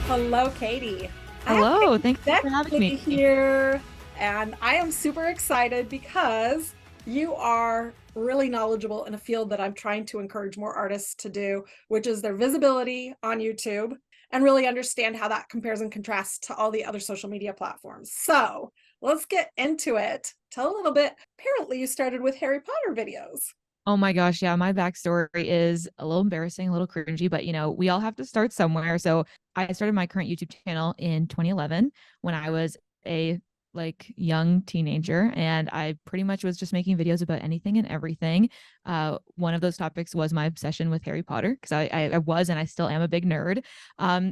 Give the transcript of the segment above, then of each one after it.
Hello, Katie. I have Hello, Katie thank you for having Steckly me. here, and I am super excited because you are really knowledgeable in a field that I'm trying to encourage more artists to do, which is their visibility on YouTube and really understand how that compares and contrasts to all the other social media platforms. So let's get into it. Tell a little bit. Apparently, you started with Harry Potter videos. Oh my gosh, yeah, my backstory is a little embarrassing, a little cringy, but we all have to start somewhere. So I started my current YouTube channel in 2011 when I was a young teenager, and I pretty much was just making videos about anything and everything. One of those topics was my obsession with Harry Potter because I was and I still am a big nerd.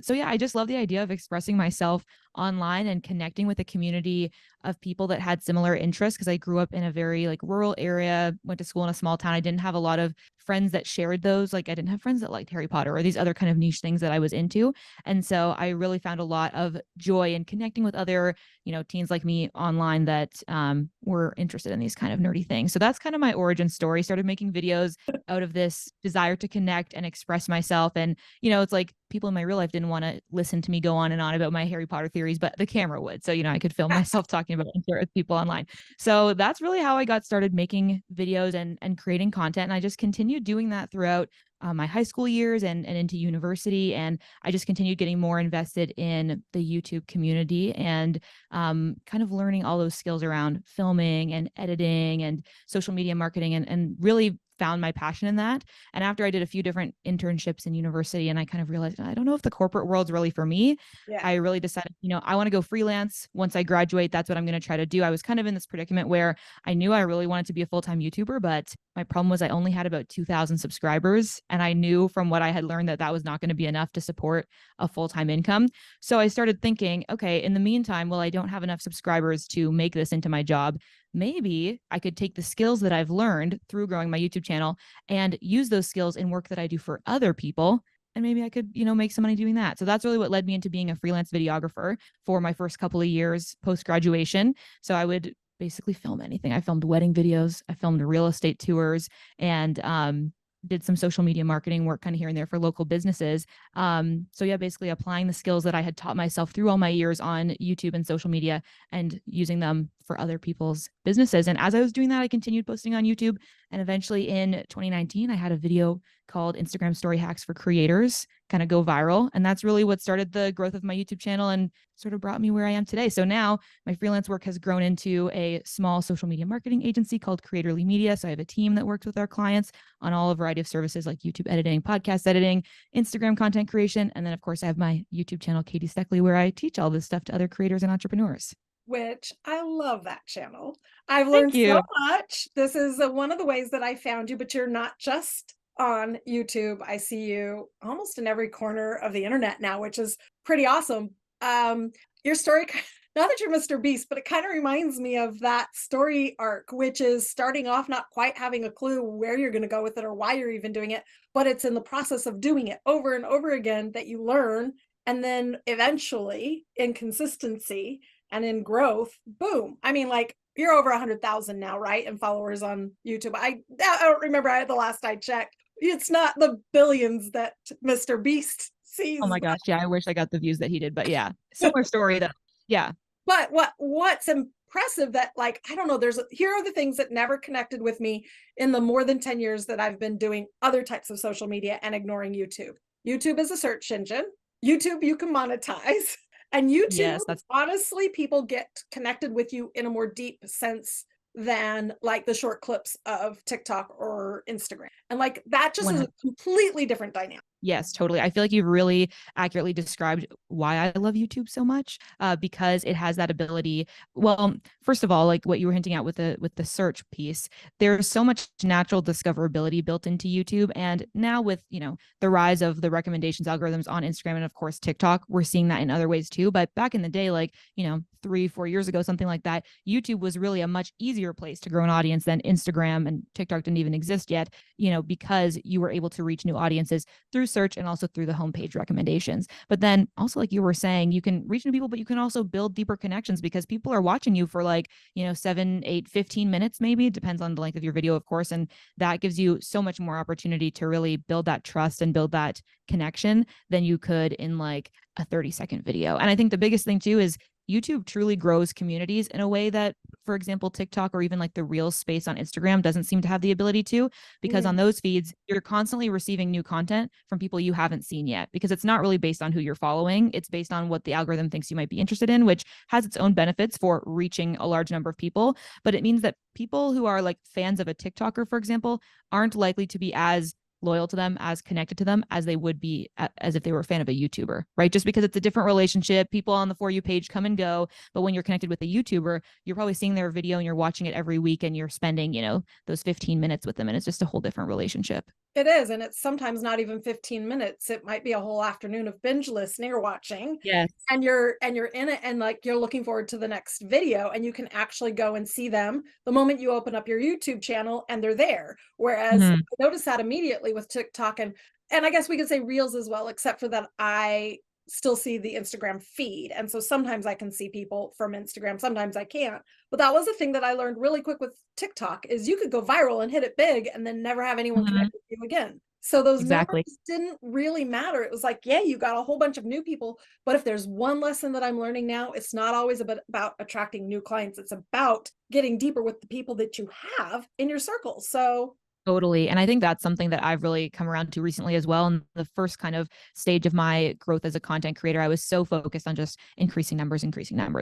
So yeah, I just love the idea of expressing myself online and connecting with a community of people that had similar interests because I grew up in a very rural area, went to school in a small town. I didn't have a lot of friends that shared those. Like I didn't have friends that liked Harry Potter or these other kind of niche things that I was into. And so I really found a lot of joy in connecting with other, teens like me online that were interested in these kind of nerdy things. So that's kind of my origin story. Started making videos out of this desire to connect and express myself. And, it's like people in my real life didn't want to listen to me go on and on about my Harry Potter theories, but the camera would. So, I could film myself talking about it with people online. So that's really how I got started making videos and creating content. And I just continued doing that throughout my high school years and into university. And I just continued getting more invested in the YouTube community and kind of learning all those skills around filming and editing and social media marketing and really found my passion in that. And after I did a few different internships in university and I kind of realized, I don't know if the corporate world's really for me. Yeah. I really decided, I want to go freelance. Once I graduate, that's what I'm going to try to do. I was kind of in this predicament where I knew I really wanted to be a full-time YouTuber, but my problem was I only had about 2,000 subscribers. And I knew from what I had learned that that was not going to be enough to support a full-time income. So I started thinking, okay, in the meantime, well, I don't have enough subscribers to make this into my job. Maybe I could take the skills that I've learned through growing my YouTube channel and use those skills in work that I do for other people. And maybe I could, make some money doing that. So that's really what led me into being a freelance videographer for my first couple of years post graduation. So I would basically film anything. I filmed wedding videos, I filmed real estate tours, and did some social media marketing work kind of here and there for local businesses. So yeah, basically applying the skills that I had taught myself through all my years on YouTube and social media and using them for other people's businesses. And as I was doing that, I continued posting on YouTube. And eventually in 2019, I had a video called Instagram Story Hacks for Creators kind of go viral. And that's really what started the growth of my YouTube channel and sort of brought me where I am today. So now my freelance work has grown into a small social media marketing agency called Creatorly Media. So I have a team that works with our clients on all a variety of services like YouTube editing, podcast editing, Instagram content creation. And then of course I have my YouTube channel, Katie Steckly, where I teach all this stuff to other creators and entrepreneurs. Which I love that channel. I've Thank learned you. so much. This is one of the ways that I found you, but you're not just on YouTube. I see you almost in every corner of the internet now, which is pretty awesome. Your story, not that you're Mr. Beast, but it kind of reminds me of that story arc, which is starting off not quite having a clue where you're going to go with it or why you're even doing it, but it's in the process of doing it over and over again that you learn. And then eventually, in consistency, and in growth, boom. I mean, you're over 100,000 now, right? And followers on YouTube. I don't remember the last I checked. It's not the billions that Mr. Beast sees. Oh my gosh. Yeah. I wish I got the views that he did, but yeah, similar story though. Yeah. But what's impressive that I don't know, here are the things that never connected with me in the more than 10 years that I've been doing other types of social media and ignoring YouTube. YouTube is a search engine. YouTube you can monetize. And YouTube, Yes, that's honestly, people get connected with you in a more deep sense than the short clips of TikTok or Instagram. And that just is a 100. completely different dynamic. Yes, totally. I feel like you've really accurately described why I love YouTube so much, because it has that ability. Well, first of all, like what you were hinting at with the search piece, there's so much natural discoverability built into YouTube, and now with the rise of the recommendations algorithms on Instagram and of course TikTok, we're seeing that in other ways too. But back in the day, 3-4 years ago, something like that, YouTube was really a much easier place to grow an audience than Instagram, and TikTok didn't even exist yet. Because you were able to reach new audiences through search and also through the homepage recommendations. But then also, like you were saying, you can reach new people, but you can also build deeper connections because people are watching you for like, 7, 8, 15 minutes, maybe. It depends on the length of your video, of course. And that gives you so much more opportunity to really build that trust and build that connection than you could in like a 30-second video. And I think the biggest thing too is YouTube truly grows communities in a way that, for example, TikTok or even like the Reels space on Instagram doesn't seem to have the ability to, because on those feeds, you're constantly receiving new content from people you haven't seen yet, because it's not really based on who you're following. It's based on what the algorithm thinks you might be interested in, which has its own benefits for reaching a large number of people. But it means that people who are like fans of a TikToker, for example, aren't likely to be as loyal to them, as connected to them as they would be as if they were a fan of a YouTuber, right? Just because it's a different relationship. People on the For You page come and go, but when you're connected with a YouTuber, you're probably seeing their video and you're watching it every week and you're spending, those 15 minutes with them, and it's just a whole different relationship. It is. And it's sometimes not even 15 minutes. It might be a whole afternoon of binge listening or watching. Yes. And you're in it and like you're looking forward to the next video, and you can actually go and see them the moment you open up your YouTube channel and they're there. Whereas I noticed that immediately with TikTok and I guess we could say Reels as well, except for that I still see the Instagram feed. And so sometimes I can see people from Instagram, sometimes I can't. But that was a thing that I learned really quick with TikTok is you could go viral and hit it big and then never have anyone connect with you again. So those numbers didn't really matter. It was like, yeah, you got a whole bunch of new people. But if there's one lesson that I'm learning now, it's not always about attracting new clients. It's about getting deeper with the people that you have in your circle. So Totally. And I think that's something that I've really come around to recently as well. In the first kind of stage of my growth as a content creator, I was so focused on just increasing numbers.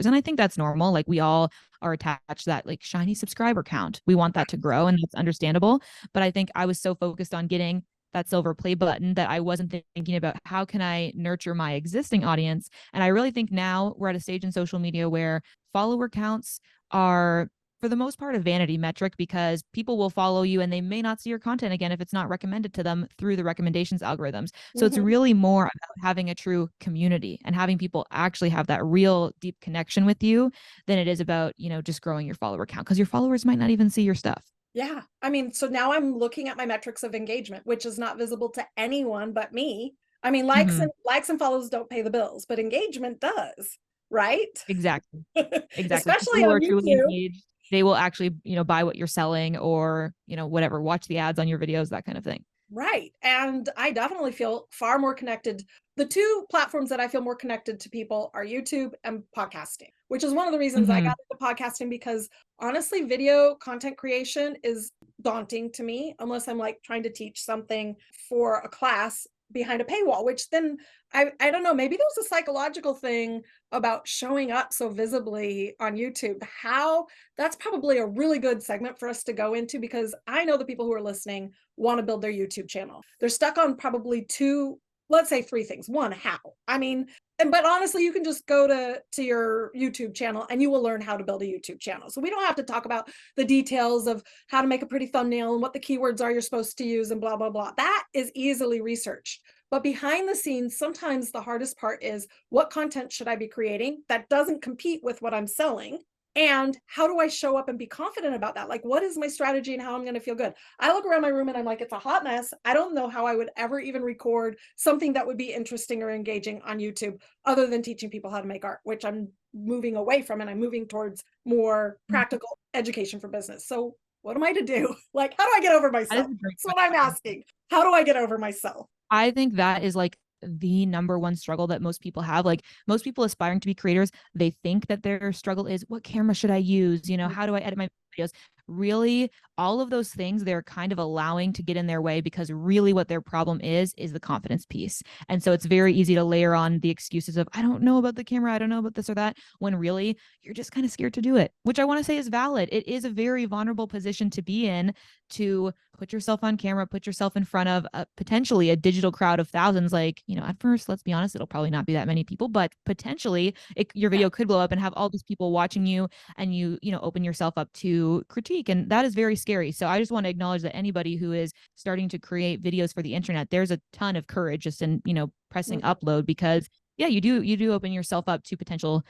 And I think that's normal. Like we all are attached to that like shiny subscriber count. We want that to grow, and that's understandable. But I think I was so focused on getting that silver play button that I wasn't thinking about how can I nurture my existing audience. And I really think now we're at a stage in social media where follower counts are, for the most part, a vanity metric, because people will follow you and they may not see your content again if it's not recommended to them through the recommendations algorithms. So it's really more about having a true community and having people actually have that real deep connection with you than it is about, just growing your follower count, because your followers might not even see your stuff. yeah, I mean, so now I'm looking at my metrics of engagement, which is not visible to anyone but me. I mean, likes and follows don't pay the bills, but engagement does, right? Exactly. Especially People who on are truly YouTube. engaged, they will actually, buy what you're selling or, whatever, watch the ads on your videos, that kind of thing. Right. And I definitely feel far more connected. The two platforms that I feel more connected to people are YouTube and podcasting, which is one of the reasons I got into podcasting, because honestly, video content creation is daunting to me unless I'm like trying to teach something for a class behind a paywall, which then I don't know, maybe there's a psychological thing about showing up so visibly on YouTube. How that's probably a really good segment for us to go into, because I know the people who are listening want to build their YouTube channel. They're stuck on probably two, let's say three things. One, how? I mean, but honestly, you can just go to your YouTube channel and you will learn how to build a YouTube channel. So we don't have to talk about the details of how to make a pretty thumbnail and what the keywords are you're supposed to use and blah, blah, blah. That is easily researched. But behind the scenes, sometimes the hardest part is what content should I be creating that doesn't compete with what I'm selling? And how do I show up and be confident about that? Like, what is my strategy and how I'm going to feel good? I look around my room and I'm like, it's a hot mess. I don't know how I would ever even record something that would be interesting or engaging on YouTube other than teaching people how to make art, which I'm moving away from, and I'm moving towards more practical education for business. So what am I to do? Like, how do I get over myself? That's what I'm asking. How do I get over myself? I think that is like the number one struggle that most people have. Like most people aspiring to be creators, they think that their struggle is, what camera should I use? How do I edit my videos? Really, all of those things they're kind of allowing to get in their way, because really what their problem is the confidence piece. And so it's very easy to layer on the excuses of, I don't know about the camera, I don't know about this or that, when really you're just kind of scared to do it, which I want to say is valid. It is a very vulnerable position to be in, to put yourself on camera, put yourself in front of potentially a digital crowd of thousands. Like, at first, let's be honest, it'll probably not be that many people, but potentially your video could blow up and have all these people watching you, and you open yourself up to critique. And that is very scary. So I just want to acknowledge that anybody who is starting to create videos for the internet, there's a ton of courage just in, pressing upload, because yeah, you do open yourself up to potential,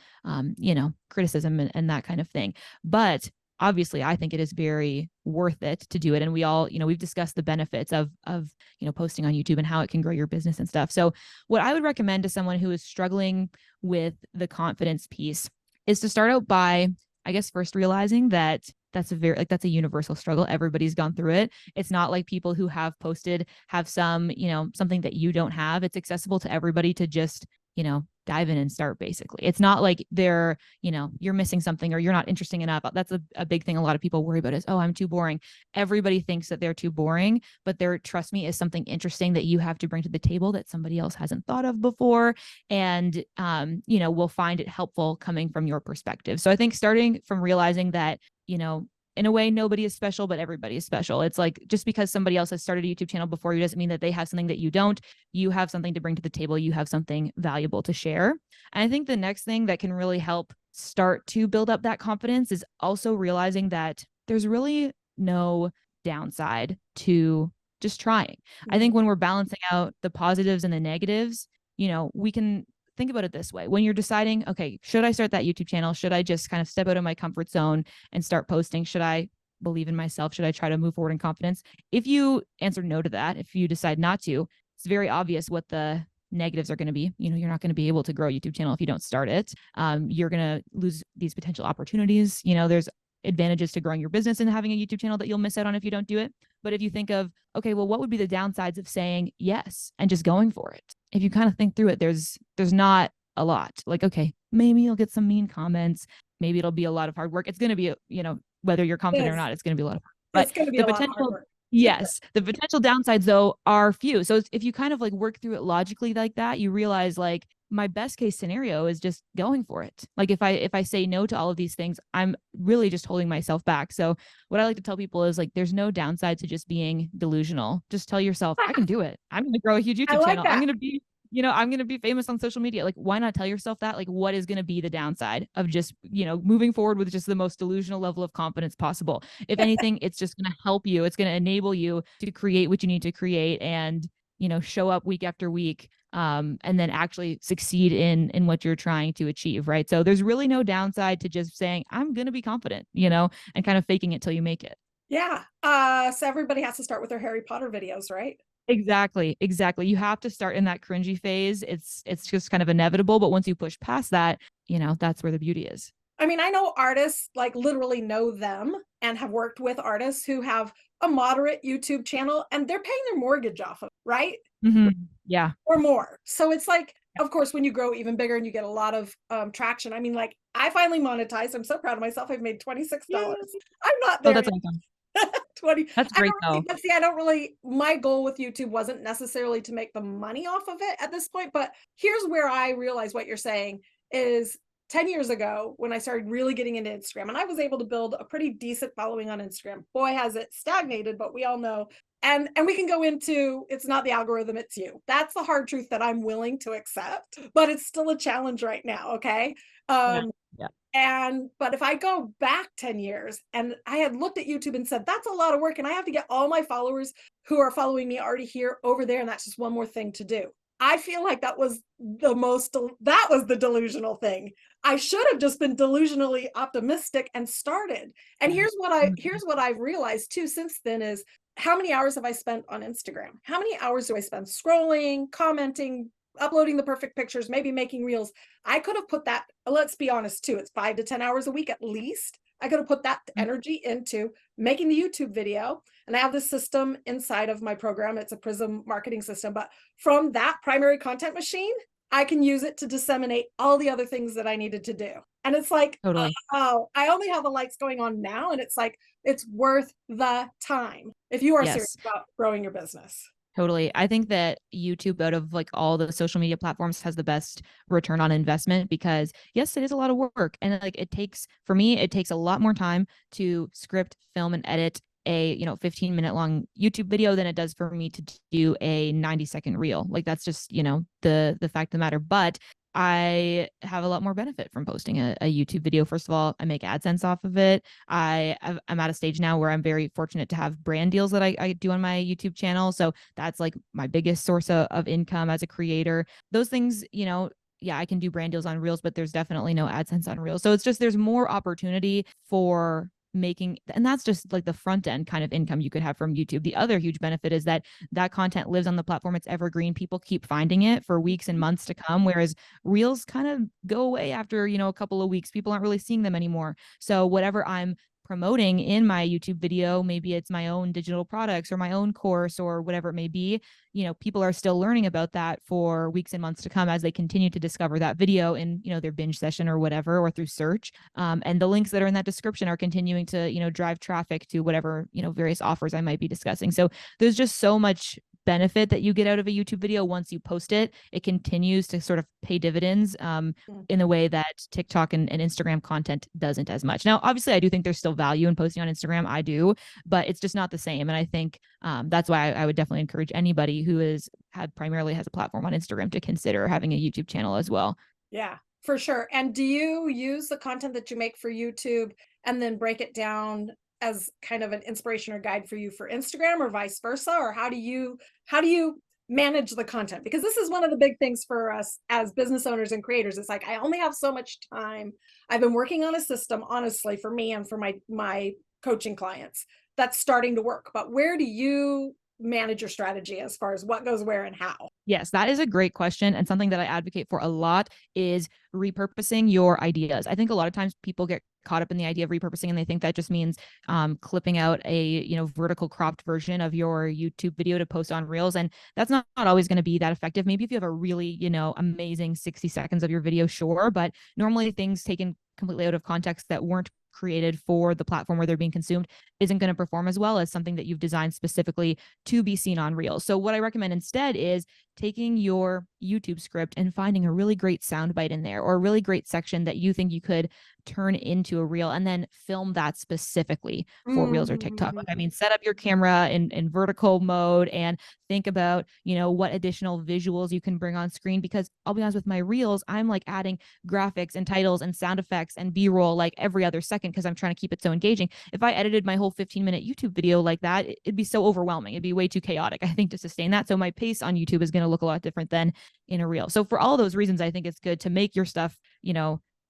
criticism and that kind of thing. But obviously I think it is very worth it to do it. And we all, we've discussed the benefits of, posting on YouTube and how it can grow your business and stuff. So what I would recommend to someone who is struggling with the confidence piece is to start out by, I guess, first realizing that that's a universal struggle. Everybody's gone through it. It's not like people who have posted have some, something that you don't have. It's accessible to everybody to just, dive in and start, basically. It's not like you're missing something or you're not interesting enough. That's a big thing a lot of people worry about is, oh, I'm too boring. Everybody thinks that they're too boring, but there, trust me, is something interesting that you have to bring to the table that somebody else hasn't thought of before. And, will find it helpful coming from your perspective. So I think starting from realizing that, in a way, nobody is special, but everybody is special. It's like, just because somebody else has started a YouTube channel before you doesn't mean that they have something that you don't. You have something to bring to the table. You have something valuable to share. And I think the next thing that can really help start to build up that confidence is also realizing that there's really no downside to just trying. I think when we're balancing out the positives and the negatives, we can think about it this way. When you're deciding, okay, should I start that YouTube channel? Should I just kind of step out of my comfort zone and start posting? Should I believe in myself? Should I try to move forward in confidence? If you answer no to that, if you decide not to, it's very obvious what the negatives are going to be. You're not going to be able to grow a YouTube channel if you don't start it. You're going to lose these potential opportunities. There's advantages to growing your business and having a YouTube channel that you'll miss out on if you don't do it. But if you think of, okay, well, what would be the downsides of saying yes and just going for it? If you kind of think through it, there's not a lot. Like, okay, maybe you'll get some mean comments. Maybe it'll be a lot of hard work. It's going to be, whether you're confident or not, it's going to be a lot of work. But it's going to be the a lot of hard potential, work. yes, the potential downsides though are few. So if you kind of like work through it logically like that, you realize like my best case scenario is just going for it. Like if I say no to all of these things, I'm really just holding myself back. So what I like to tell people is like, there's no downside to just being delusional. Just tell yourself, I can do it. I'm going to grow a huge YouTube channel. I'm going to be, I'm going to be famous on social media. Like, why not tell yourself that? Like, what is going to be the downside of just, moving forward with just the most delusional level of confidence possible? If anything, it's just going to help you. It's going to enable you to create what you need to create and, show up week after week, and then actually succeed in what you're trying to achieve. Right. So there's really no downside to just saying, I'm going to be confident, and kind of faking it till you make it. Yeah. So everybody has to start with their Harry Potter videos, right? Exactly. You have to start in that cringy phase. It's just kind of inevitable. But once you push past that, that's where the beauty is. I mean, I know artists, like literally know them and have worked with artists who have a moderate YouTube channel and they're paying their mortgage off of it, right? Mm-hmm. Yeah. Or more. So it's like, of course, when you grow even bigger and you get a lot of traction. I mean, like I finally monetized. I'm so proud of myself. I've made $26. Yes. I'm not there. Oh, that's awesome. 20. That's great though. But see, my goal with YouTube wasn't necessarily to make the money off of it at this point, but here's where I realize what you're saying is 10 years ago when I started really getting into Instagram and I was able to build a pretty decent following on Instagram. Boy, has it stagnated, but we all know. And we can go into, it's not the algorithm, it's you. That's the hard truth that I'm willing to accept, but it's still a challenge right now. Okay. Yeah. But if I go back 10 years and I had looked at YouTube and said, that's a lot of work and I have to get all my followers who are following me already here over there. And that's just one more thing to do. I feel like that was the delusional thing. I should have just been delusionally optimistic and started. And here's what I've realized too since then is how many hours have I spent on Instagram? How many hours do I spend scrolling, commenting, uploading the perfect pictures, maybe making reels? I could have put that, let's be honest too, it's 5 to 10 hours a week at least. I could have put that energy into making the YouTube video. And I have this system inside of my program. It's a Prism marketing system. But from that primary content machine, I can use it to disseminate all the other things that I needed to do. And it's like, totally. Oh, I only have the lights going on now. And it's like, it's worth the time if you are serious about growing your business. Totally. I think that YouTube, out of like all the social media platforms, has the best return on investment because yes, it is a lot of work. And like it takes a lot more time to script, film, and edit a 15-minute long YouTube video than it does for me to do a 90-second reel. Like that's just, the fact of the matter. But I have a lot more benefit from posting a YouTube video. First of all, I make AdSense off of it. I'm at a stage now where I'm very fortunate to have brand deals that I do on my YouTube channel. So that's like my biggest source of income as a creator. Those things, I can do brand deals on Reels, but there's definitely no AdSense on Reels. So it's just, there's more opportunity for making, and that's just like the front end kind of income you could have from YouTube. The other huge benefit is that that content lives on the platform. It's evergreen. People keep finding it for weeks and months to come, whereas reels kind of go away after, a couple of weeks. People aren't really seeing them anymore. So whatever I'm promoting in my YouTube video, maybe it's my own digital products or my own course or whatever it may be, people are still learning about that for weeks and months to come as they continue to discover that video in, their binge session or whatever, or through search. And the links that are in that description are continuing to, drive traffic to whatever, various offers I might be discussing. So there's just so much benefit that you get out of a YouTube video once you post it. It continues to sort of pay dividends in a way that TikTok and Instagram content doesn't as much. Now, obviously, I do think there's still value in posting on Instagram. I do, but it's just not the same. And I think that's why I would definitely encourage anybody who primarily has a platform on Instagram to consider having a YouTube channel as well. Yeah, for sure. And do you use the content that you make for YouTube and then break it down as kind of an inspiration or guide for you for Instagram, or vice versa? Or how do you manage the content? Because this is one of the big things for us as business owners and creators. It's like, I only have so much time. I've been working on a system, honestly, for me and for my coaching clients, that's starting to work. But where do you manage your strategy as far as what goes where and how? Yes, that is a great question. And something that I advocate for a lot is repurposing your ideas. I think a lot of times people get caught up in the idea of repurposing and they think that just means clipping out a vertical cropped version of your YouTube video to post on Reels. And that's not always going to be that effective. Maybe if you have a really, amazing 60 seconds of your video, sure. But normally things taken completely out of context that weren't created for the platform where they're being consumed isn't going to perform as well as something that you've designed specifically to be seen on Reels. So what I recommend instead is taking your YouTube script and finding a really great soundbite in there, or a really great section that you think you could turn into a reel, and then film that specifically for Reels or TikTok. I mean, set up your camera in vertical mode and think about, what additional visuals you can bring on screen. Because I'll be honest, with my Reels, I'm like adding graphics and titles and sound effects and B-roll like every other second because I'm trying to keep it so engaging. If I edited my whole 15-minute YouTube video like that, it'd be so overwhelming. It'd be way too chaotic, I think, to sustain that. So my pace on YouTube is going to look a lot different than in a reel. So for all those reasons, I think it's good to make your stuff,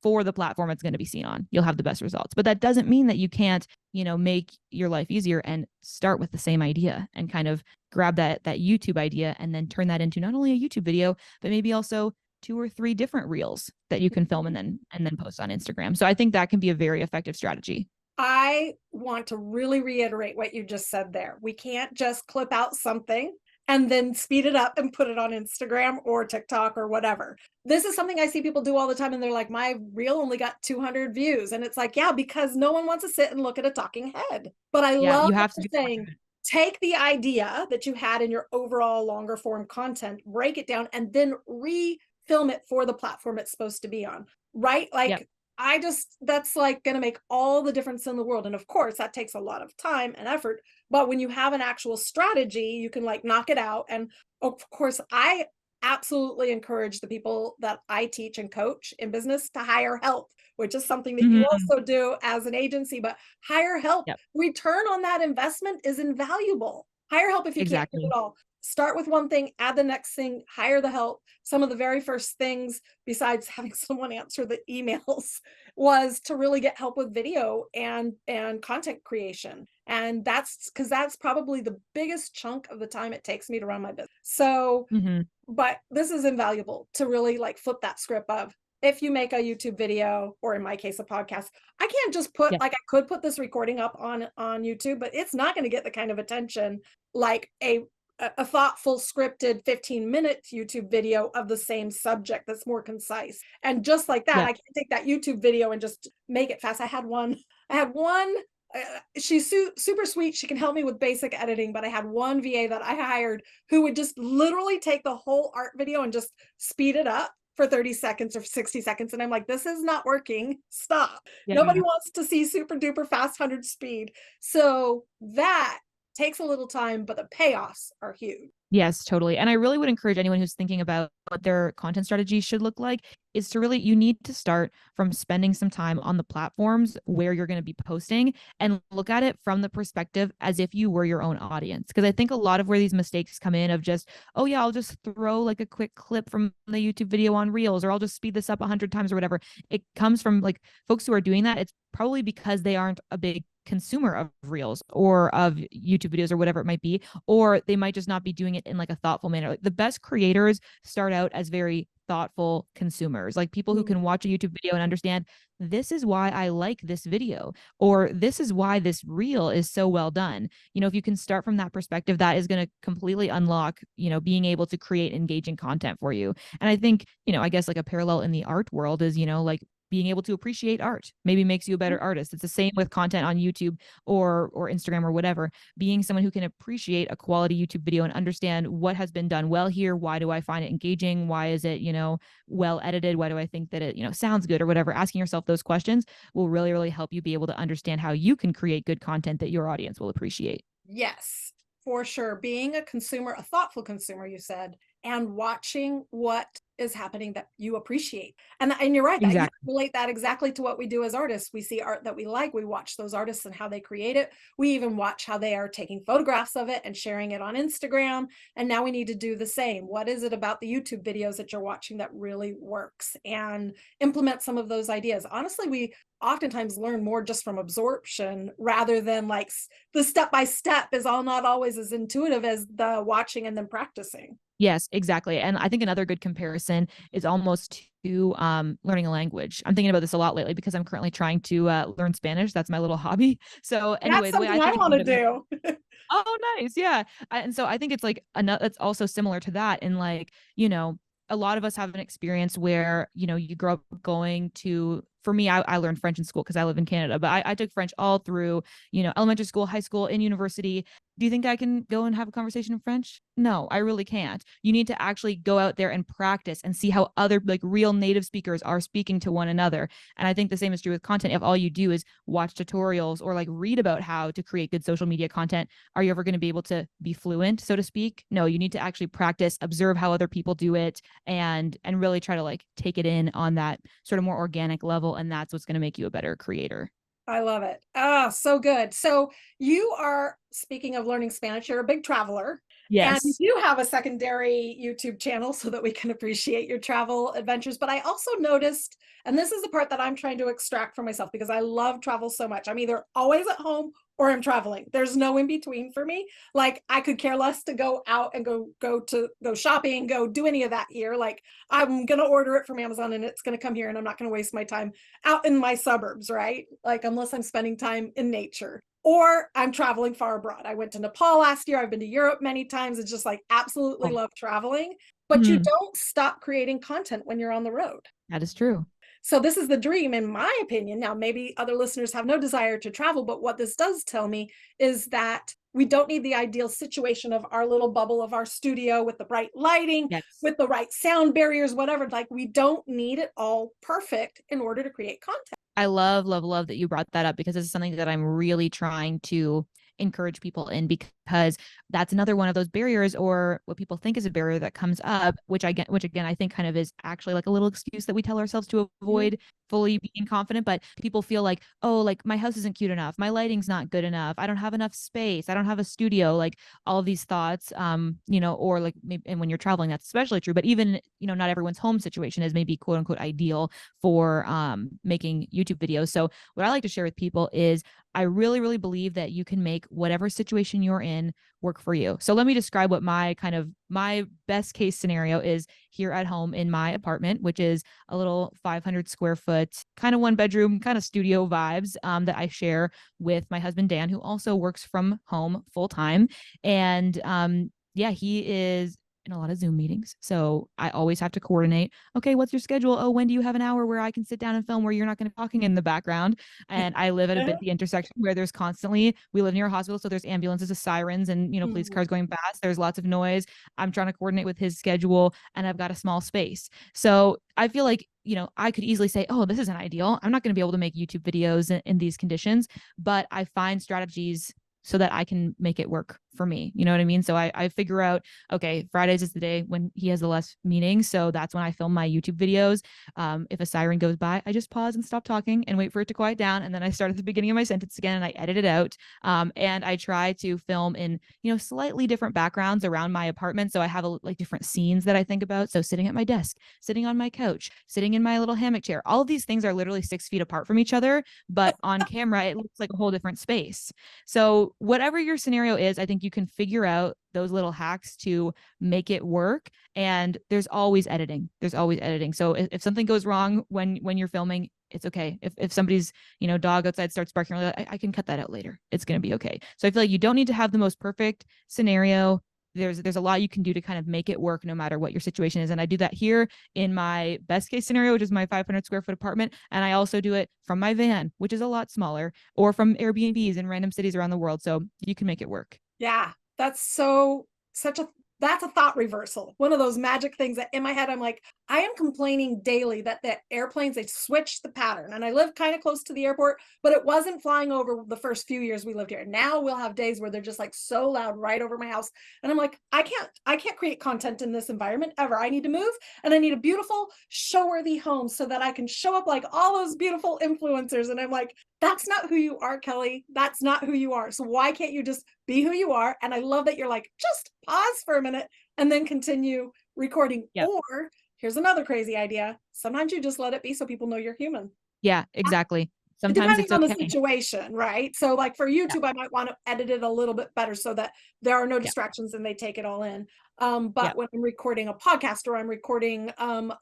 for the platform it's going to be seen on. You'll have the best results. But that doesn't mean that you can't, make your life easier and start with the same idea and kind of grab that YouTube idea and then turn that into not only a YouTube video, but maybe also 2 or 3 different reels that you can film and then post on Instagram. So I think that can be a very effective strategy. I want to really reiterate what you just said there. We can't just clip out something and then speed it up and put it on Instagram or TikTok or whatever. This is something I see people do all the time. And they're like, my reel only got 200 views. And it's like, yeah, because no one wants to sit and look at a talking head. But I love you have to saying, take the idea that you had in your overall longer form content, break it down, and then refilm it for the platform it's supposed to be on. Right? Like, that's like going to make all the difference in the world. And of course, that takes a lot of time and effort. But when you have an actual strategy, you can like knock it out. And of course, I absolutely encourage the people that I teach and coach in business to hire help, which is something that you also do as an agency. But hire help. Return on that investment is invaluable. Hire help if you can't do it all. Start with one thing, add the next thing, hire the help. Some of the very first things, besides having someone answer the emails, was to really get help with video and content creation. And that's because that's probably the biggest chunk of the time it takes me to run my business. So, but this is invaluable to really like flip that script of, if you make a YouTube video, or in my case, a podcast, I can't just put, like, I could put this recording up on YouTube, but it's not going to get the kind of attention like a thoughtful scripted 15-minute YouTube video of the same subject that's more concise. And just like that, I can take that YouTube video and just make it fast. I had one, she's super sweet. She can help me with basic editing, but I had one VA that I hired who would just literally take the whole art video and just speed it up for 30 seconds or 60 seconds. And I'm like, this is not working. Stop. Nobody wants to see super duper fast 100 speed. So that takes a little time, but the payoffs are huge. Yes, totally. And I really would encourage anyone who's thinking about what their content strategy should look like is to really, you need to start from spending some time on the platforms where you're going to be posting and look at it from the perspective as if you were your own audience. Because I think a lot of where these mistakes come in of just, oh yeah, I'll just throw like a quick clip from the YouTube video on Reels, or I'll just speed this up 100 times or whatever. It comes from like folks who are doing that. It's probably because they aren't a big consumer of reels or of YouTube videos or whatever it might be, or they might just not be doing it in like a thoughtful manner. Like the best creators start out as very thoughtful consumers, like people who can watch a YouTube video and understand this is why I like this video, or this is why this reel is so well done. You know, if you can start from that perspective, that is going to completely unlock, you know, being able to create engaging content for you. And I think, you know, I guess like a parallel in the art world is, you know, like being able to appreciate art maybe makes you a better artist. It's the same with content on YouTube or Instagram or whatever. Being someone who can appreciate a quality YouTube video and understand what has been done well here. Why do I find it engaging? Why is it, you know, well edited? Why do I think that it, you know, sounds good or whatever? Asking yourself those questions will really, really help you be able to understand how you can create good content that your audience will appreciate. Yes, for sure. Being a consumer, a thoughtful consumer, you said, and watching what is happening that you appreciate. And you're right, that you relate that exactly to what we do as artists. We see art that we like, we watch those artists and how they create it. We even watch how they are taking photographs of it and sharing it on Instagram. And now we need to do the same. What is it about the YouTube videos that you're watching that really works, and implement some of those ideas? Honestly, we oftentimes learn more just from absorption rather than like the step-by-step is all not always as intuitive as the watching and then practicing. Yes, exactly. And I think another good comparison is almost to learning a language. I'm thinking about this a lot lately because I'm currently trying to learn Spanish. That's my little hobby. So anyway, that's something I want to do. Oh, nice. Yeah. And so I think it's like it's also similar to that. In like, you know, a lot of us have an experience where, you know, you grow up going to, for me, I learned French in school because I live in Canada, but I took French all through, you know, elementary school, high school, and university. Do you think I can go and have a conversation in French? No, I really can't. You need to actually go out there and practice and see how other like real native speakers are speaking to one another. And I think the same is true with content. If all you do is watch tutorials or like read about how to create good social media content, are you ever going to be able to be fluent, so to speak? No, you need to actually practice, observe how other people do it, and really try to like take it in on that sort of more organic level. And that's what's going to make you a better creator. I love it. Ah, so good. So you are, speaking of learning Spanish, you're a big traveler. And Yes. you have a secondary YouTube channel so that we can appreciate your travel adventures. But I also noticed, and this is the part that I'm trying to extract for myself because I love travel so much. I'm either always at home or I'm traveling. There's no in between for me. Like I could care less to go out and go shopping, go do any of that here. Like I'm gonna order it from Amazon and it's gonna come here, and I'm not gonna waste my time out in my suburbs, right? Like unless I'm spending time in nature. Or I'm traveling far abroad. I went to Nepal last year. I've been to Europe many times. It's just like absolutely love traveling. But you don't stop creating content when you're on the road. That is true. So this is the dream, in my opinion. Now, maybe other listeners have no desire to travel, but what this does tell me is that we don't need the ideal situation of our little bubble of our studio with the bright lighting, with the right sound barriers, whatever. Like we don't need it all perfect in order to create content. I love, love, love that you brought that up because it's something that I'm really trying to encourage people in, because that's another one of those barriers, or what people think is a barrier that comes up, which again, I think kind of is actually like a little excuse that we tell ourselves to avoid fully being confident. But people feel like, oh, like my house isn't cute enough. My lighting's not good enough. I don't have enough space. I don't have a studio, like all of these thoughts, you know, or like maybe, and when you're traveling, that's especially true, but even, you know, not everyone's home situation is maybe quote unquote ideal for making YouTube videos. So what I like to share with people is I really, really believe that you can make whatever situation you're in work for you. So let me describe what my best case scenario is here at home in my apartment, which is a little 500 square foot, kind of one bedroom, kind of studio vibes that I share with my husband, Dan, who also works from home full time. And yeah, he is in a lot of Zoom meetings. So I always have to coordinate. Okay, what's your schedule? Oh, when do you have an hour where I can sit down and film where you're not going to be talking in the background? And I live at a busy intersection where there's constantly, we live near a hospital. So there's ambulances, sirens, and, you know, police cars going past. There's lots of noise. I'm trying to coordinate with his schedule and I've got a small space. So I feel like, you know, I could easily say, oh, this isn't ideal. I'm not going to be able to make YouTube videos in these conditions, but I find strategies so that I can make it work for me. You know what I mean? So I figure out, okay, Fridays is the day when he has the less meaning. So that's when I film my YouTube videos. If a siren goes by, I just pause and stop talking and wait for it to quiet down. And then I start at the beginning of my sentence again and I edit it out. And I try to film in, slightly different backgrounds around my apartment. So I have like different scenes that I think about. So sitting at my desk, sitting on my couch, sitting in my little hammock chair, all of these things are literally 6 feet apart from each other, but on camera, it looks like a whole different space. So whatever your scenario is, I think you can figure out those little hacks to make it work. And there's always editing. There's always editing. So if something goes wrong when you're filming, it's okay. If somebody's, dog outside starts barking, I can cut that out later. It's going to be okay. So I feel like you don't need to have the most perfect scenario. There's a lot you can do to kind of make it work no matter what your situation is. And I do that here in my best case scenario, which is my 500 square foot apartment. And I also do it from my van, which is a lot smaller, or from Airbnbs in random cities around the world. So you can make it work. Yeah, that's that's a thought reversal. One of those magic things that in my head, I'm like, I am complaining daily that airplanes, they switched the pattern. And I live kind of close to the airport, but it wasn't flying over the first few years we lived here. Now we'll have days where they're just like so loud right over my house. And I'm like, I can't create content in this environment ever. I need to move and I need a beautiful show-worthy home so that I can show up like all those beautiful influencers. And I'm like, that's not who you are, Kellee. That's not who you are. So why can't you just be who you are? And I love that you're like, just pause for a minute and then continue recording. Yep. Or here's another crazy idea. Sometimes you just let it be so people know you're human. Yeah, exactly. Sometimes Depending it's on okay. the situation, right? So like for YouTube, I might want to edit it a little bit better so that there are no distractions and they take it all in. But when I'm recording a podcast or I'm recording,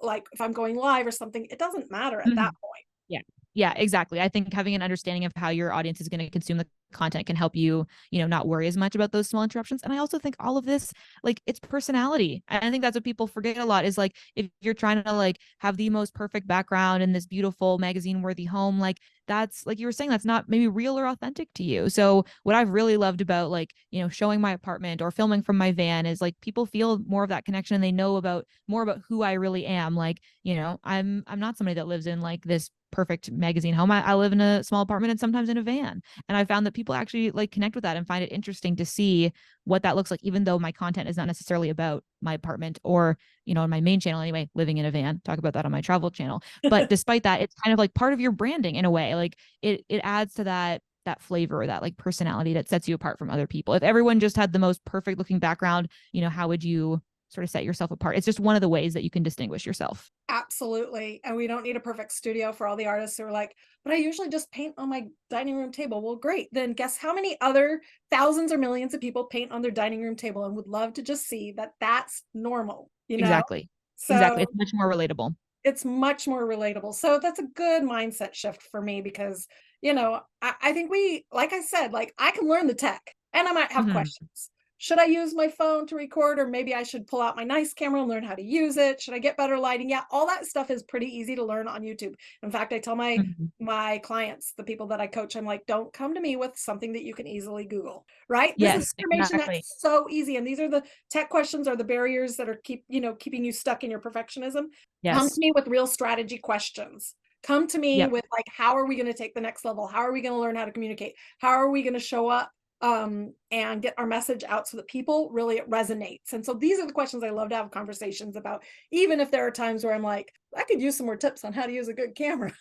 like if I'm going live or something, it doesn't matter at that point. Yeah. Yeah, exactly. I think having an understanding of how your audience is going to consume the content can help you, not worry as much about those small interruptions. And I also think all of this, like, it's personality. And I think that's what people forget a lot is like, if you're trying to like have the most perfect background in this beautiful magazine worthy home, like that's like you were saying, that's not maybe real or authentic to you. So what I've really loved about like, showing my apartment or filming from my van is like people feel more of that connection and they know more about who I really am. Like, I'm not somebody that lives in like this perfect magazine home. I live in a small apartment and sometimes in a van. And I found that people actually like connect with that and find it interesting to see what that looks like, even though my content is not necessarily about my apartment or, on my main channel anyway, living in a van, talk about that on my travel channel. But despite that, it's kind of like part of your branding in a way. Like it adds to that flavor or that like personality that sets you apart from other people. If everyone just had the most perfect looking background, how would you sort of set yourself apart? It's just one of the ways that you can distinguish yourself. Absolutely. And we don't need a perfect studio for all the artists who are like, but I usually just paint on my dining room table. Well, great. Then guess how many other thousands or millions of people paint on their dining room table and would love to just see that that's normal, Exactly. So exactly. It's much more relatable. It's much more relatable. So that's a good mindset shift for me because, I think like I said, like I can learn the tech and I might have questions. Should I use my phone to record, or maybe I should pull out my nice camera and learn how to use it? Should I get better lighting? Yeah, all that stuff is pretty easy to learn on YouTube. In fact, I tell my clients, the people that I coach, I'm like, don't come to me with something that you can easily Google, right? This is information that's so easy. And these are the tech questions or the barriers that are keeping you stuck in your perfectionism. Yes. Come to me with real strategy questions. Come to me with like, how are we going to take the next level? How are we going to learn how to communicate? How are we going to show up and get our message out so that people really it resonates? And so these are the questions I love to have conversations about, even if there are times where I'm like, I could use some more tips on how to use a good camera.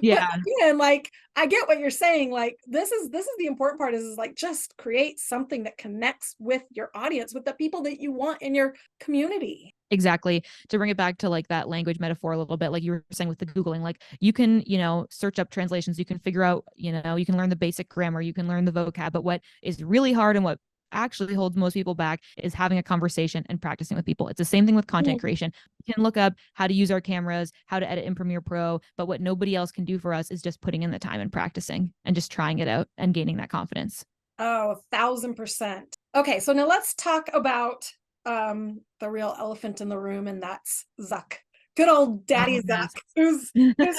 Yeah. But again, like I get what you're saying. Like this is the important part is like just create something that connects with your audience, with the people that you want in your community. Exactly. To bring it back to like that language metaphor a little bit, like you were saying with the Googling, like you can, search up translations, you can figure out, you can learn the basic grammar, you can learn the vocab, but what is really hard and what actually holds most people back is having a conversation and practicing with people. It's the same thing with content creation. We can look up how to use our cameras, how to edit in Premiere Pro, but what nobody else can do for us is just putting in the time and practicing and just trying it out and gaining that confidence. Oh, 1,000%. Okay. So now let's talk about the real elephant in the room, and that's Zuck. Good old Daddy Zuck, who's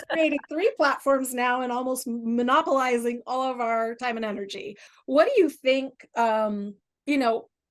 created 3 platforms now and almost monopolizing all of our time and energy. What do you think,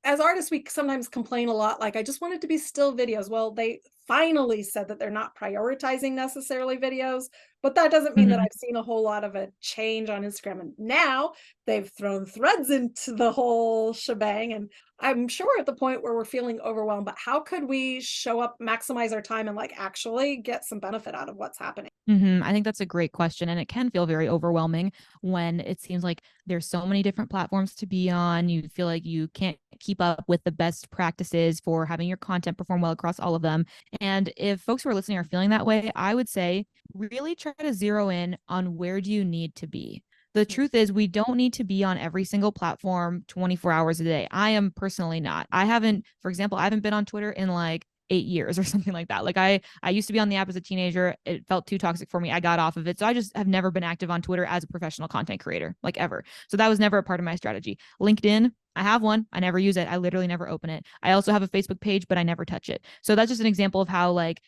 as artists, we sometimes complain a lot, like, I just want it to be still videos. Well, they finally said that they're not prioritizing necessarily videos, but that doesn't mean that Mhm. I've seen a whole lot of a change on Instagram. And now they've thrown threads into the whole shebang. And I'm sure we're at the point where we're feeling overwhelmed, but how could we show up, maximize our time, and like actually get some benefit out of what's happening? I think that's a great question. And it can feel very overwhelming when it seems like there's so many different platforms to be on. You feel like you can't keep up with the best practices for having your content perform well across all of them. And if folks who are listening are feeling that way, I would say really try to zero in on where do you need to be. The truth is, we don't need to be on every single platform 24 hours a day. I am personally not. I haven't, for example, I haven't been on Twitter in like 8 years or something like that. Like I used to be on the app as a teenager. It felt too toxic for me. I got off of it. So I just have never been active on Twitter as a professional content creator, like ever. So that was never a part of my strategy. LinkedIn, I have one. I never use it. I literally never open it. I also have a Facebook page, but I never touch it. So that's just an example of how, like,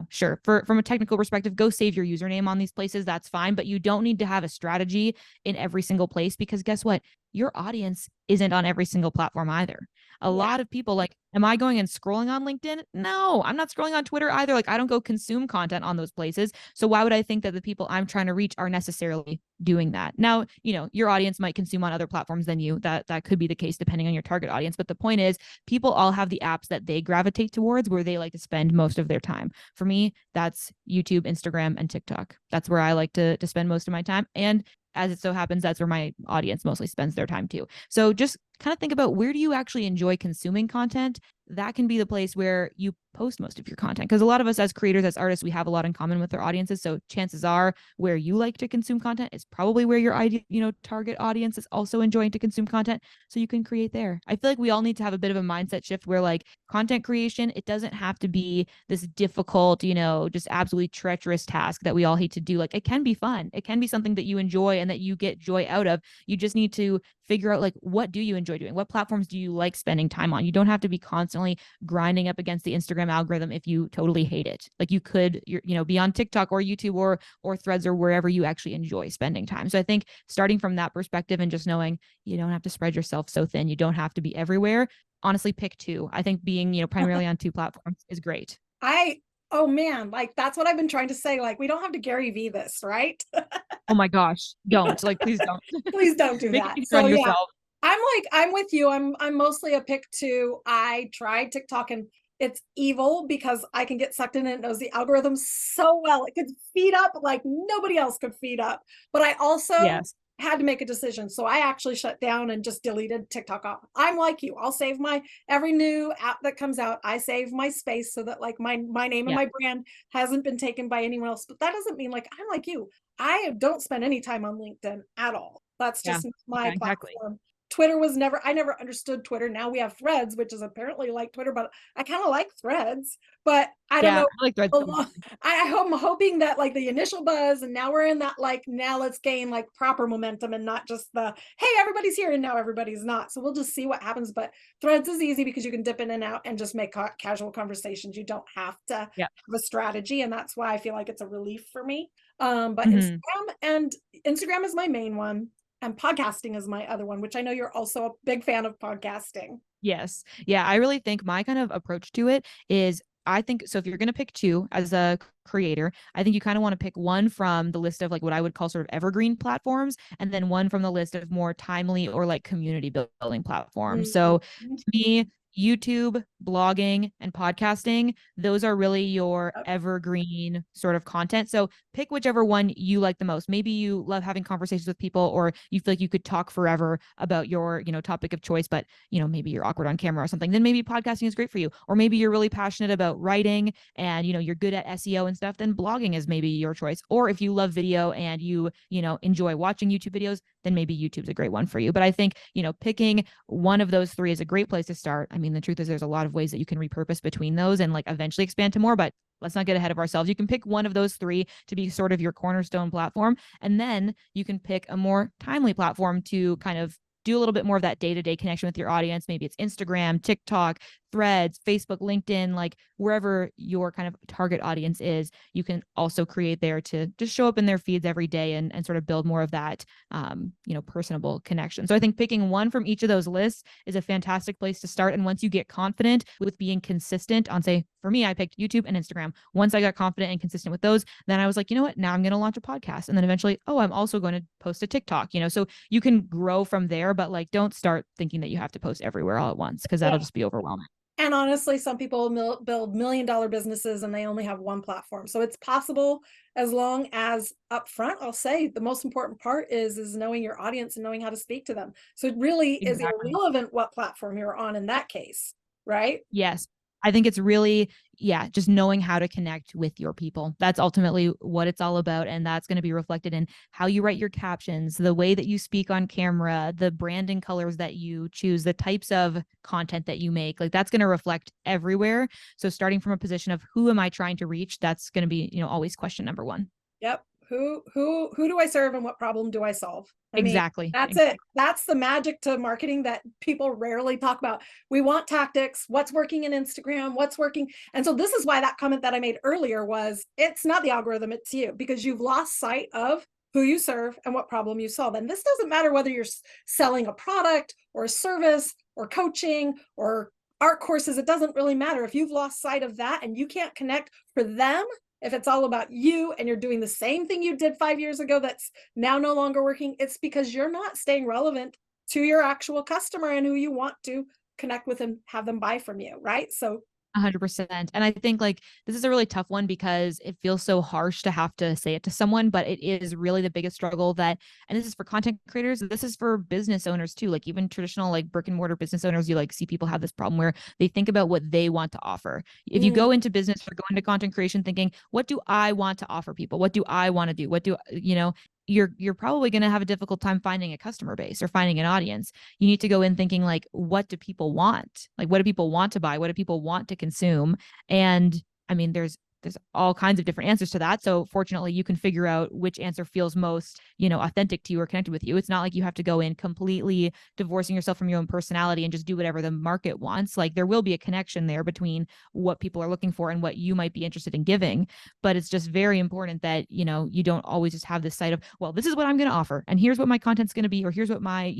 sure, from a technical perspective, go save your username on these places. That's fine. But you don't need to have a strategy in every single place, because guess what? Your audience isn't on every single platform either. A Yeah. lot of people, like, am I going and scrolling on LinkedIn? No, I'm not scrolling on Twitter either. Like, I don't go consume content on those places. So why would I think that the people I'm trying to reach are necessarily doing that? Now, your audience might consume on other platforms than you. That could be the case depending on your target audience. But the point is, people all have the apps that they gravitate towards where they like to spend most of their time. For me, that's YouTube, Instagram, and TikTok. That's where I like to spend most of my time. And as it so happens, that's where my audience mostly spends their time too. So just kind of think about, where do you actually enjoy consuming content? That can be the place where you post most of your content. Because a lot of us as creators, as artists, we have a lot in common with our audiences. So chances are where you like to consume content is probably where your target audience is also enjoying to consume content. So you can create there. I feel like we all need to have a bit of a mindset shift where, like, content creation, it doesn't have to be this difficult, just absolutely treacherous task that we all hate to do. Like, it can be fun. It can be something that you enjoy and that you get joy out of. You just need to figure out, like, what do you enjoy doing? What platforms do you like spending time on? You don't have to be constantly grinding up against the Instagram algorithm if you totally hate it. Like, you could, be on TikTok or YouTube or Threads or wherever you actually enjoy spending time. So I think starting from that perspective and just knowing you don't have to spread yourself so thin, you don't have to be everywhere. Honestly, pick two. I think being, primarily on two platforms is great. Oh man, like that's what I've been trying to say. Like, we don't have to Gary V this, right? Oh my gosh, don't. Like, please don't. Please don't do Make it that. easier So on yeah, yourself. I'm with you. I'm mostly a pick two. I tried TikTok and it's evil because I can get sucked in and it knows the algorithm so well. It could feed up like nobody else could feed up. But I also Yes. had to make a decision. So I actually shut down and just deleted TikTok off. I'm like you. I'll save my every new app that comes out. I save my space so that like my name and Yeah. my brand hasn't been taken by anyone else. But that doesn't mean like I'm like you. I don't spend any time on LinkedIn at all. That's Yeah. just my Yeah, exactly. platform. I never understood Twitter. Now we have Threads, which is apparently like Twitter, but I kind of like Threads. But I don't Yeah. know. I like Threads. I'm hoping that like the initial buzz, and now we're in that like, now let's gain like proper momentum and not just the, hey, everybody's here and now everybody's not. So we'll just see what happens. But Threads is easy because you can dip in and out and just make casual conversations. You don't have to Yeah. have a strategy. And that's why I feel like it's a relief for me. But Mhm. Instagram is my main one. And podcasting is my other one, which I know you're also a big fan of podcasting. Yes. Yeah. I really think my kind of approach to it is, I think so. If you're going to pick two as a creator, I think you kind of want to pick one from the list of like what I would call sort of evergreen platforms, and then one from the list of more timely or like community building platforms. So Mhm. to me, YouTube, blogging, and podcasting, those are really your Yep. evergreen sort of content. So pick whichever one you like the most. Maybe you love having conversations with people, or you feel like you could talk forever about your, topic of choice, but maybe you're awkward on camera or something. Then maybe podcasting is great for you. Or maybe you're really passionate about writing and, you're good at SEO and stuff, then blogging is maybe your choice. Or if you love video and you enjoy watching YouTube videos, then maybe YouTube's a great one for you. But I think, picking one of those three is a great place to start. I mean, the truth is there's a lot of ways that you can repurpose between those and like eventually expand to more, but let's not get ahead of ourselves. You can pick one of those three to be sort of your cornerstone platform, and then you can pick a more timely platform to kind of do a little bit more of that day-to-day connection with your audience. Maybe it's Instagram, TikTok, Threads, Facebook, LinkedIn, like wherever your kind of target audience is, you can also create there to just show up in their feeds every day and sort of build more of that, personable connection. So I think picking one from each of those lists is a fantastic place to start. And once you get confident with being consistent on, say, for me, I picked YouTube and Instagram. Once I got confident and consistent with those, then I was like, you know what, now I'm going to launch a podcast. And then eventually, I'm also going to post a TikTok, so you can grow from there, but like, don't start thinking that you have to post everywhere all at once, because that'll just be overwhelming. And honestly, some people build $1 million businesses and they only have one platform. So it's possible, as long as upfront, I'll say the most important part is knowing your audience and knowing how to speak to them. So it really is irrelevant what platform you're on in that case, right? Yes. I think it's really, just knowing how to connect with your people. That's ultimately what it's all about. And that's going to be reflected in how you write your captions, the way that you speak on camera, the branding colors that you choose, the types of content that you make. Like that's going to reflect everywhere. So starting from a position of who am I trying to reach? That's going to be, always question number one. Yep. Who do I serve and what problem do I solve? Exactly. That's it. That's the magic to marketing that people rarely talk about. We want tactics, what's working in Instagram, what's working. And so this is why that comment that I made earlier was, it's not the algorithm, it's you, because you've lost sight of who you serve and what problem you solve. And this doesn't matter whether you're selling a product or a service or coaching or art courses. It doesn't really matter. If you've lost sight of that and you can't connect for them, if it's all about you and you're doing the same thing you did 5 years ago that's now no longer working, it's because you're not staying relevant to your actual customer and who you want to connect with and have them buy from you, right? So 100%. And I think like this is a really tough one because it feels so harsh to have to say it to someone, but it is really the biggest struggle and this is for content creators. This is for business owners too. Like even traditional, like brick and mortar business owners, you like see people have this problem where they think about what they want to offer. If you go into business or go into content creation thinking, what do I want to offer people? What do I want to do? What do, you're probably going to have a difficult time finding a customer base or finding an audience. You need to go in thinking like, what do people want? Like, what do people want to buy? What do people want to consume? And I mean, there's all kinds of different answers to that. So fortunately, you can figure out which answer feels most, authentic to you or connected with you. It's not like you have to go in completely divorcing yourself from your own personality and just do whatever the market wants. Like there will be a connection there between what people are looking for and what you might be interested in giving. But it's just very important that, you don't always just have this sight of, well, this is what I'm going to offer. And here's what my content's going to be, or here's what my,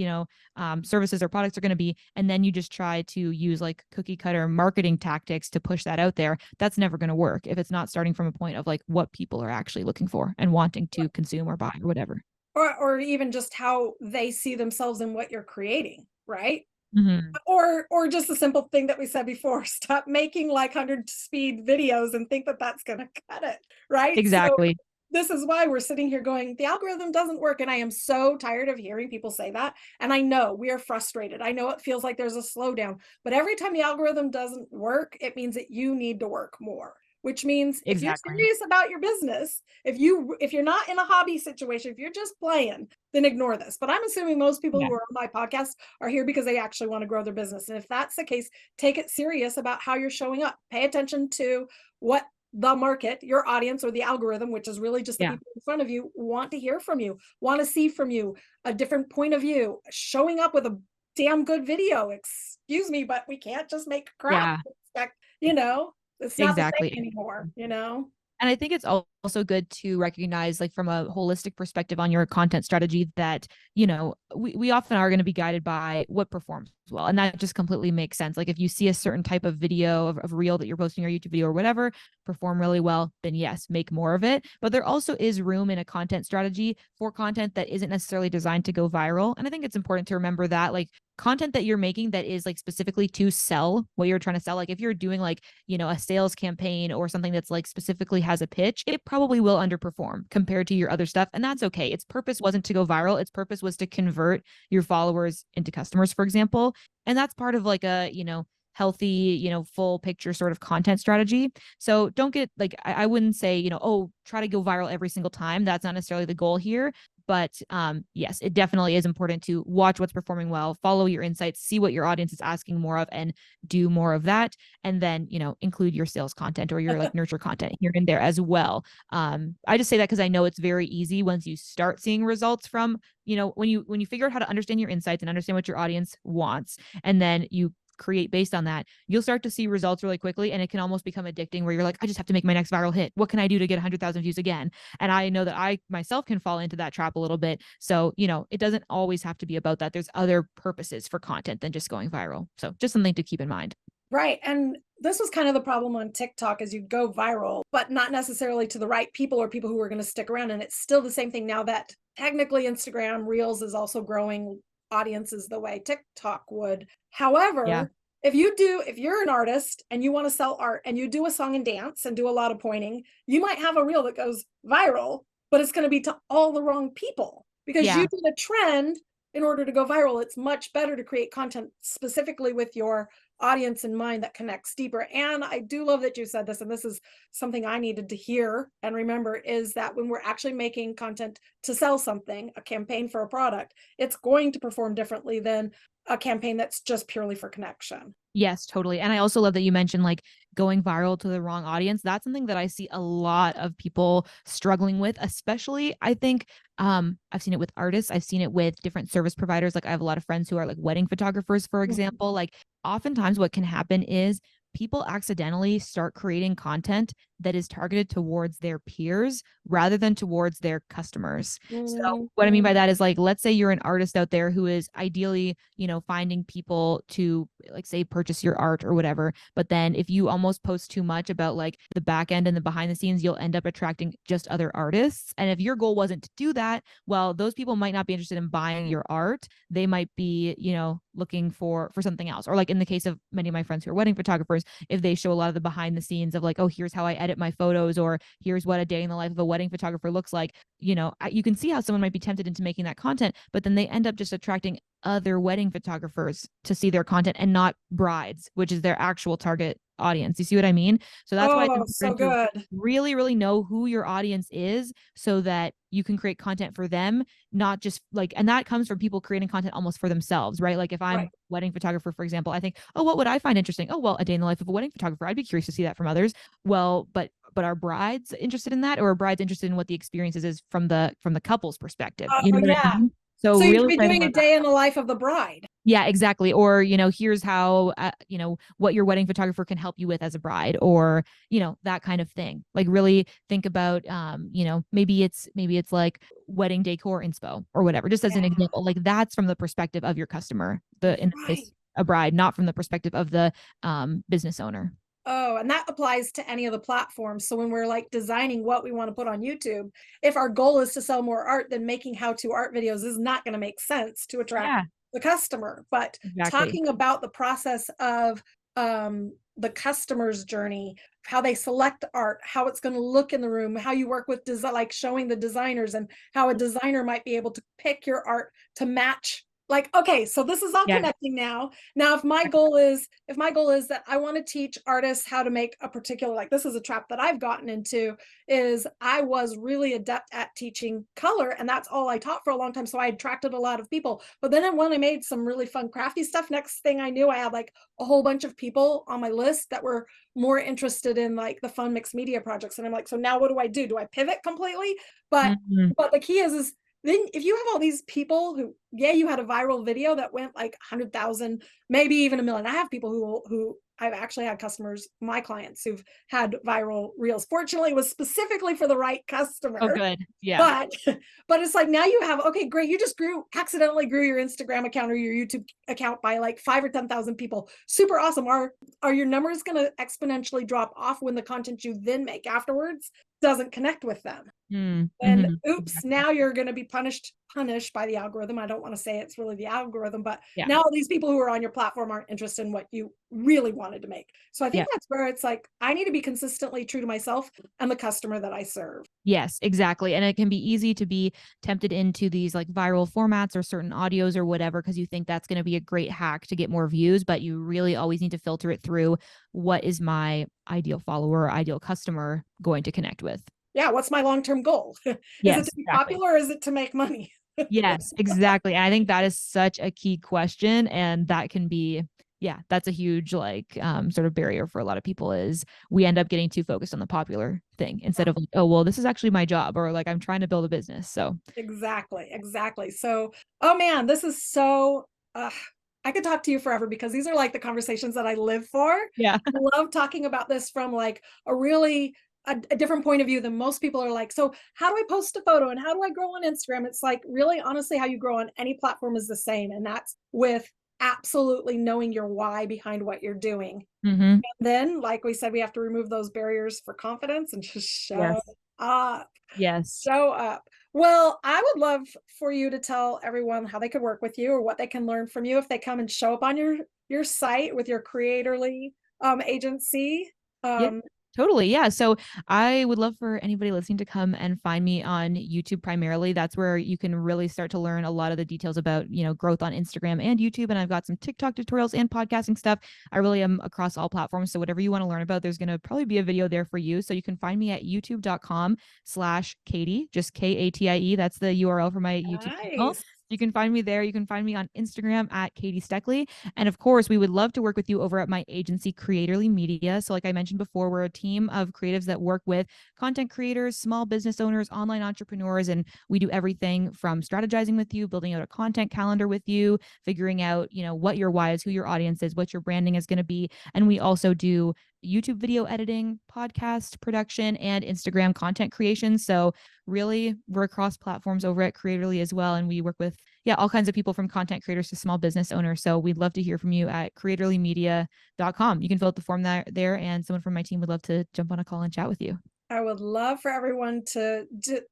services or products are going to be. And then you just try to use like cookie cutter marketing tactics to push that out there. That's never going to work if it's not starting from a point of like what people are actually looking for and wanting to consume or buy or whatever. Or even just how they see themselves in what you're creating, right? Mm-hmm. Or just the simple thing that we said before, stop making like 100 speed videos and think that that's going to cut it, right? Exactly. So this is why we're sitting here going, the algorithm doesn't work. And I am so tired of hearing people say that. And I know we are frustrated. I know it feels like there's a slowdown, but every time the algorithm doesn't work, it means that you need to work more. Which means if you're serious about your business, if you're not in a hobby situation, if you're just playing, then ignore this. But I'm assuming most people who are on my podcast are here because they actually want to grow their business. And if that's the case, take it serious about how you're showing up. Pay attention to what the market, your audience, or the algorithm, which is really just the people in front of you, want to hear from you, want to see from you, a different point of view, showing up with a damn good video. Excuse me, but we can't just make crap. Expect, it's not the same anymore, And I think it's also good to recognize, like from a holistic perspective on your content strategy, that, we often are going to be guided by what performs well. And that just completely makes sense. Like if you see a certain type of video of reel that you're posting, or YouTube video or whatever, perform really well, then yes, make more of it. But there also is room in a content strategy for content that isn't necessarily designed to go viral. And I think it's important to remember that, like, content that you're making that is like specifically to sell what you're trying to sell. Like if you're doing like, a sales campaign or something that's like specifically has a pitch, it probably will underperform compared to your other stuff. And that's okay. Its purpose wasn't to go viral. Its purpose was to convert your followers into customers, for example. And that's part of like a, healthy, full picture sort of content strategy. So don't get like, I wouldn't say, try to go viral every single time. That's not necessarily the goal here, But yes, it definitely is important to watch what's performing well, follow your insights, see what your audience is asking more of, and do more of that. And then, include your sales content or your like nurture content here and there as well. I just say that because I know it's very easy once you start seeing results from, when you figure out how to understand your insights and understand what your audience wants, and then you create based on that, you'll start to see results really quickly. And it can almost become addicting where you're like, I just have to make my next viral hit. What can I do to get 100,000 views again? And I know that I myself can fall into that trap a little bit. So, it doesn't always have to be about that. There's other purposes for content than just going viral. So just something to keep in mind. Right. And this was kind of the problem on TikTok, is you go viral, but not necessarily to the right people or people who are going to stick around. And it's still the same thing now that technically Instagram Reels is also growing audiences the way TikTok would. However, Yeah. if you're an artist and you want to sell art and you do a song and dance and do a lot of pointing, you might have a reel that goes viral, but it's going to be to all the wrong people because Yeah. you did a trend in order to go viral. It's much better to create content specifically with your audience in mind that connects deeper. And I do love that you said this, and this is something I needed to hear and remember, is that when we're actually making content to sell something, a campaign for a product, it's going to perform differently than a campaign that's just purely for connection. Yes, totally. And I also love that you mentioned like going viral to the wrong audience. That's something that I see a lot of people struggling with, especially I think I've seen it with artists. I've seen it with different service providers. Like I have a lot of friends who are like wedding photographers, for example. Like oftentimes what can happen is people accidentally start creating content that is targeted towards their peers rather than towards their customers. So what I mean by that is like, let's say you're an artist out there who is ideally, finding people to like say purchase your art or whatever. But then if you almost post too much about like the back end and the behind the scenes, you'll end up attracting just other artists. And if your goal wasn't to do that, well, those people might not be interested in buying your art. They might be, looking for something else. Or like in the case of many of my friends who are wedding photographers, if they show a lot of the behind the scenes of like, oh, here's how I edit my photos, or here's what a day in the life of a wedding photographer looks like, you can see how someone might be tempted into making that content, but then they end up just attracting other wedding photographers to see their content and not brides, which is their actual target audience. You see what I mean? So that's why it's So important good. to really, really know who your audience is so that you can create content for them, not just like, and that comes from people creating content almost for themselves, right? Like if I'm a wedding photographer, for example, I think, oh, what would I find interesting? Oh, well, a day in the life of a wedding photographer. I'd be curious to see that from others. Well, but are brides interested in that, or are brides interested in what the experiences is from the couple's perspective? You know what I mean? So you really could be doing a day in the life of the bride. Yeah, exactly. Or, here's how, what your wedding photographer can help you with as a bride, or, that kind of thing. Like really think about, maybe it's like wedding decor inspo or whatever, just as an example. Like that's from the perspective of your customer, in this case, a bride, not from the perspective of the business owner. Oh, and that applies to any of the platforms. So when we're like designing what we want to put on YouTube, if our goal is to sell more art, then making how-to art videos is not going to make sense to attract the customer. But talking about the process of the customer's journey, how they select art, how it's going to look in the room, how you work with design, like showing the designers, and how a designer might be able to pick your art to match. Like, okay, so this is all connecting now. Now, if my goal is that I want to teach artists how to make a particular, like this is a trap that I've gotten into, is I was really adept at teaching color, and that's all I taught for a long time. So I attracted a lot of people. But then when I made some really fun crafty stuff, next thing I knew, I had like a whole bunch of people on my list that were more interested in like the fun mixed media projects. And I'm like, so now what do? Do I pivot completely? But the key is then if you have all these people who, you had a viral video that went like 100,000, maybe even 1 million. I have people who I've actually had customers, my clients, who've had viral reels. Fortunately, it was specifically for the right customer. Oh, good. Yeah. But it's like now you have, okay, great. You just accidentally grew your Instagram account or your YouTube account by like 5 or 10,000 people. Super awesome. Are your numbers going to exponentially drop off when the content you then make afterwards doesn't connect with them? And oops, now you're going to be punished by the algorithm. I don't want to say it's really the algorithm, but now these people who are on your platform aren't interested in what you really wanted to make. So I think that's where it's like, I need to be consistently true to myself and the customer that I serve. Yes, exactly. And it can be easy to be tempted into these like viral formats or certain audios or whatever, because you think that's going to be a great hack to get more views, but you really always need to filter it through what is my ideal follower or ideal customer going to connect with. Yeah, what's my long-term goal? Is it Yes, to be exactly. popular or is it to make money? Yes, exactly. I think that is such a key question. And that can be, yeah, that's a huge like sort of barrier for a lot of people is we end up getting too focused on the popular thing instead of like, oh, well, this is actually my job or like I'm trying to build a business. So Exactly, exactly. So, oh man, this is so I could talk to you forever because these are like the conversations that I live for. yeah. I love talking about this from like a really a different point of view than most people are like, so how do I post a photo and how do I grow on Instagram? It's like really honestly how you grow on any platform is the same. And that's with absolutely knowing your why behind what you're doing. Hmm. Then, like we said, we have to remove those barriers for confidence and just show Yes. up. Yes. Show up. Well, I would love for you to tell everyone how they could work with you or what they can learn from you if they come and show up on your site with your creatorly agency. Yeah, Um, totally. Yeah. So I would love for anybody listening to come and find me on YouTube primarily. That's where you can really start to learn a lot of the details about, growth on Instagram and YouTube. And I've got some TikTok tutorials and podcasting stuff. I really am across all platforms. So whatever you want to learn about, there's going to probably be a video there for you. So you can find me at youtube.com/Katie, just Katie. That's the URL for my YouTube channel. nice. You can find me there. You can find me on Instagram at Katie Steckly. And of course, we would love to work with you over at my agency, Creatorly Media. So, like I mentioned before, we're a team of creatives that work with content creators, small business owners, online entrepreneurs, and we do everything from strategizing with you, building out a content calendar with you, figuring out, what your why is, who your audience is, what your branding is going to be. And we also do YouTube video editing, podcast production, and Instagram content creation. So really, we're across platforms over at Creatorly as well. And we work with, all kinds of people from content creators to small business owners. So we'd love to hear from you at creatorlymedia.com. You can fill out the form there and someone from my team would love to jump on a call and chat with you. I would love for everyone to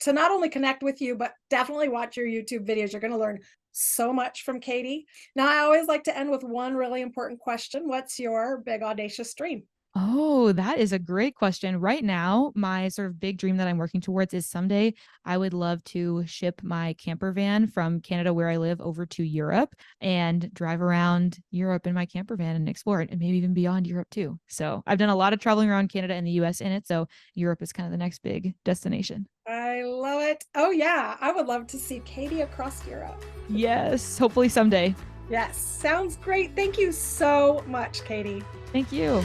not only connect with you, but definitely watch your YouTube videos. You're going to learn so much from Katie. Now, I always like to end with one really important question. What's your big audacious dream? Oh, that is a great question. Right now, my sort of big dream that I'm working towards is someday I would love to ship my camper van from Canada, where I live, over to Europe and drive around Europe in my camper van and explore it and maybe even beyond Europe too. So I've done a lot of traveling around Canada and the US in it. So Europe is kind of the next big destination. I love it. Oh, yeah. I would love to see Katie across Europe. Yes, hopefully someday. Yes. Sounds great. Thank you so much, Katie. Thank you.